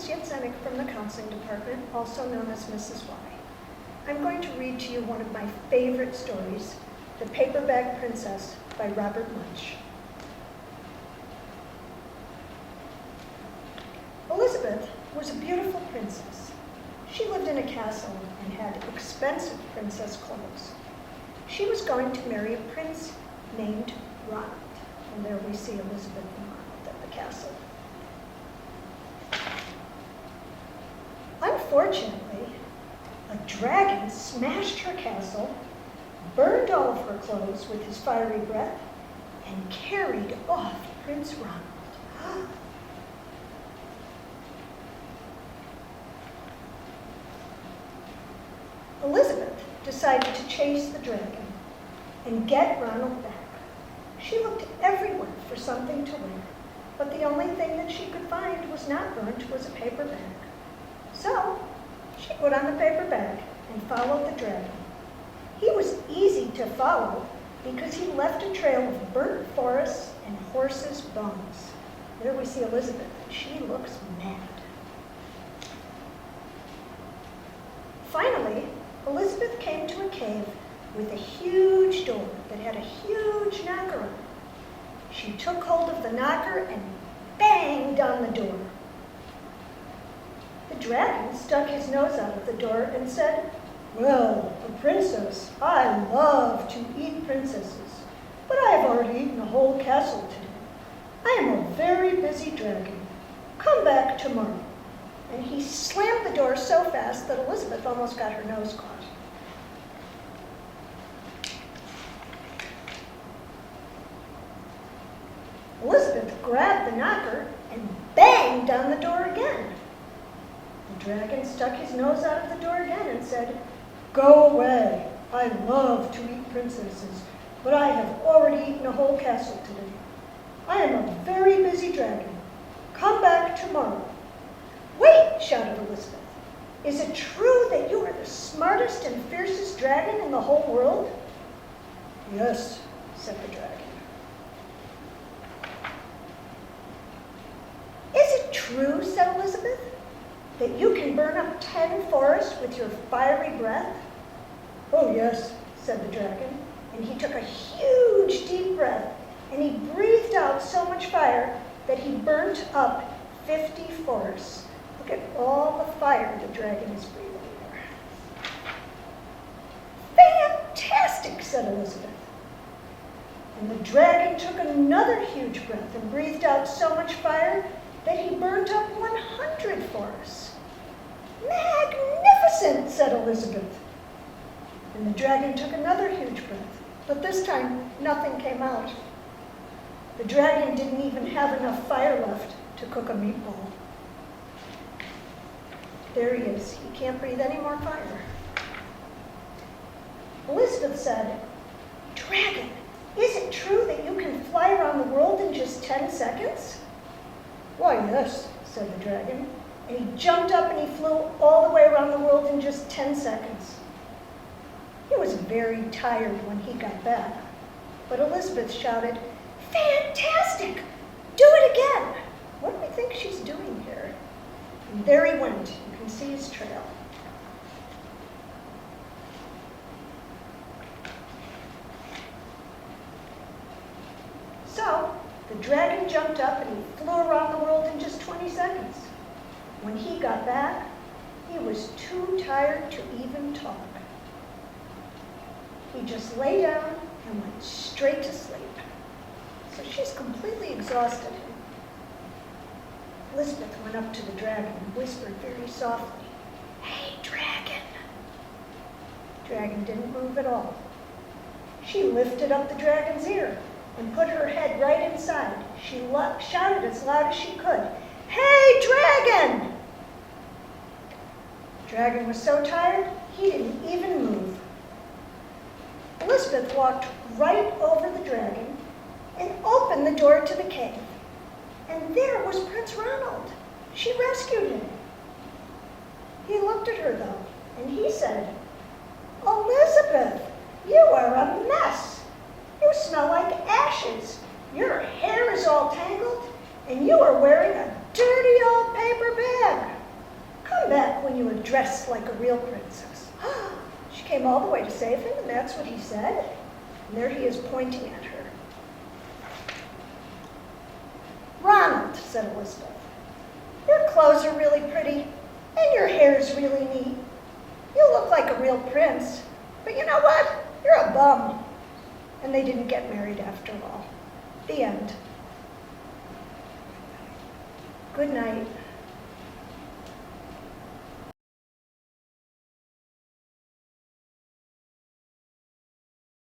Mrs. Yatsenick from the Counseling Department, also known as Mrs. Y. I'm going to read to you one of my favorite stories, The Paper Bag Princess by Robert Munsch. Elizabeth was a beautiful princess. She lived in a castle and had expensive princess clothes. She was going to marry a prince named Ronald. And there we see Elizabeth and Ronald at the castle. Unfortunately, a dragon smashed her castle, burned all of her clothes with his fiery breath, and carried off Prince Ronald. Elizabeth decided to chase the dragon and get Ronald back. She looked everywhere for something to wear, but the only thing that she could find was not burnt was a paper bag. So she put on the paper bag and followed the dragon. He was easy to follow because he left a trail of burnt forests and horses' bones. There we see Elizabeth. She looks mad. Finally, Elizabeth came to a cave with a huge door that had a huge knocker on it. She took hold of the knocker and banged on the door. The dragon stuck his nose out of the door and said, "Well, a princess, I love to eat princesses, but I have already eaten a whole castle today. I am a very busy dragon. Come back tomorrow." And he slammed the door so fast that Elizabeth almost got her nose caught. Elizabeth grabbed the knocker and banged on the door again. The dragon stuck his nose out of the door again and said, "Go away. I love to eat princesses, but I have already eaten a whole castle today. I am a very busy dragon. Come back tomorrow." "Wait," shouted Elizabeth. "Is it true that you are the smartest and fiercest dragon in the whole world?" "Yes," said the dragon. "Is it true," said Elizabeth, "that you can burn up 10 forests with your fiery breath?" "Oh, yes," said the dragon, and he took a huge deep breath, and he breathed out so much fire that he burnt up 50 forests. Look at all the fire the dragon is breathing there. "Fantastic," said Elizabeth. And the dragon took another huge breath and breathed out so much fire that he burnt up 100 forests. "Magnificent," said Elizabeth. And the dragon took another huge breath, but this time nothing came out. The dragon didn't even have enough fire left to cook a meatball. There he is. He can't breathe any more fire. Elizabeth said, "Dragon, is it true that you can fly around the world in just 10 seconds? "Why, yes," said the dragon, and he jumped up and he flew all the way around the world in just 10 seconds. He was very tired when he got back, but Elizabeth shouted, "Fantastic! Do it again!" What do we think she's doing here? And there he went. You can see his trail. So, the dragon jumped up and he flew around the world in just 20 seconds. When he got back, he was too tired to even talk. He just lay down and went straight to sleep. So she's completely exhausted. Elizabeth went up to the dragon and whispered very softly, "Hey, dragon." The dragon didn't move at all. She lifted up the dragon's ear and put her head right inside. She shouted as loud as she could, "Hey, dragon!" The dragon was so tired, he didn't even move. Elizabeth walked right over the dragon and opened the door to the cave. And there was Prince Ronald. She rescued him. He looked at her, though, and he said, "Elizabeth, you are a mess. You smell like ashes. Your hair is all tangled, and you are wearing a dirty old paper bag." Come back when you are dressed like a real princess. She came all the way to save him, and that's what he said. And there he is pointing at her. Ronald, said Elizabeth, your clothes are really pretty, and your hair's really neat. You look like a real prince, but you know what? You're a bum. And they didn't get married after all. The end. Good night.